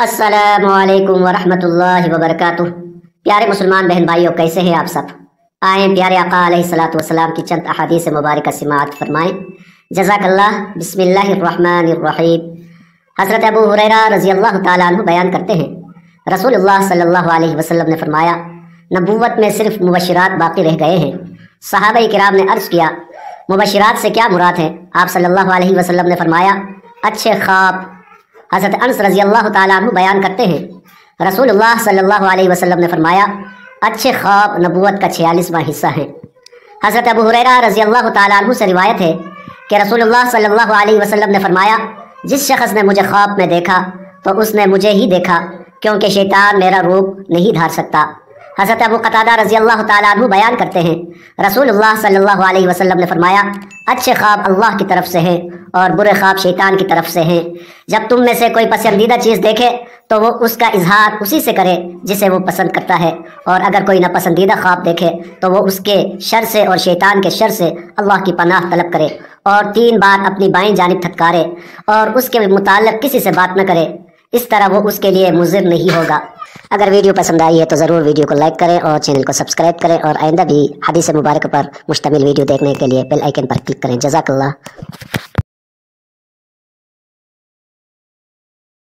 अस्सलामुअलैकुम वरहमतुल्लाहि वबरकातुह। प्यारे मुसलमान बहन भाइयों, कैसे हैं आप सब? आएँ प्यारे आका अलैहिस्सलातु वस्सलाम की चंद अहादीस मुबारक समाअत फरमाएँ। जज़ाकल्लाह। बिस्मिल्लाहिर्रहमानिर्रहीम। हज़रत अबू हुरैरा रज़ी अल्लाह ताला अन्हु बयान करते हैं, रसूलुल्लाह सल्लल्लाहु अलैहि वसल्लम ने फरमाया, नबूवत में सिर्फ मुबश्शिरात बाकी रह गए हैं। सहाबा किराम ने अर्ज़ किया, मुबश्शिरात से क्या मुराद है? आप सल्लल्लाहु अलैहि वसल्लम ने फरमाया, अच्छे ख्वाब। हज़रत अनस रज़ी अल्लाह ताला अन्हु बयान करते हैं, रसूलुल्लाह सल्लल्लाहु अलैहि वसल्लम ने फरमाया, अच्छे ख्वाब नबूवत का 46वां हिस्सा है। हज़रत अबू हुरैरा रज़ी अल्लाह ताला अन्हु से रिवायत है कि रसूलुल्लाह सल्लल्लाहु अलैहि वसल्लम ने फरमाया, जिस शख्स ने मुझे ख्वाब में देखा तो उसने मुझे ही देखा, क्योंकि शैतान मेरा रूप नहीं धार सकता। हज़रत अबू कतादा रज़ी अल्लाह ताला अन्हु बयान करते हैं, रसूलुल्लाह सल्लल्लाहु अलैहि वसल्लम ने फरमाया, अच्छे ख्वाब अल्लाह की तरफ से हैं और बुरे ख्वाब शैतान की तरफ से हैं। जब तुम में से कोई पसंदीदा चीज़ देखे तो वो उसका इजहार उसी से करे जिसे वो पसंद करता है, और अगर कोई नापसंदीदा ख्वाब देखे तो वो उसके शर से और शैतान के शर से अल्लाह की पनाह तलब करे और 3 बार अपनी बाएं जानिब थटकारे और उसके मुताल्लिक़ किसी से बात न करे। इस तरह वो उसके लिए मुज़िर नहीं होगा। अगर वीडियो पसंद आई है तो ज़रूर वीडियो को लाइक करें और चैनल को सब्सक्राइब करें, और आइंदा भी हदीस मुबारक पर मुश्तमिल वीडियो देखने के लिए बेल आइकन पर क्लिक करें। जज़ाकल्लाह।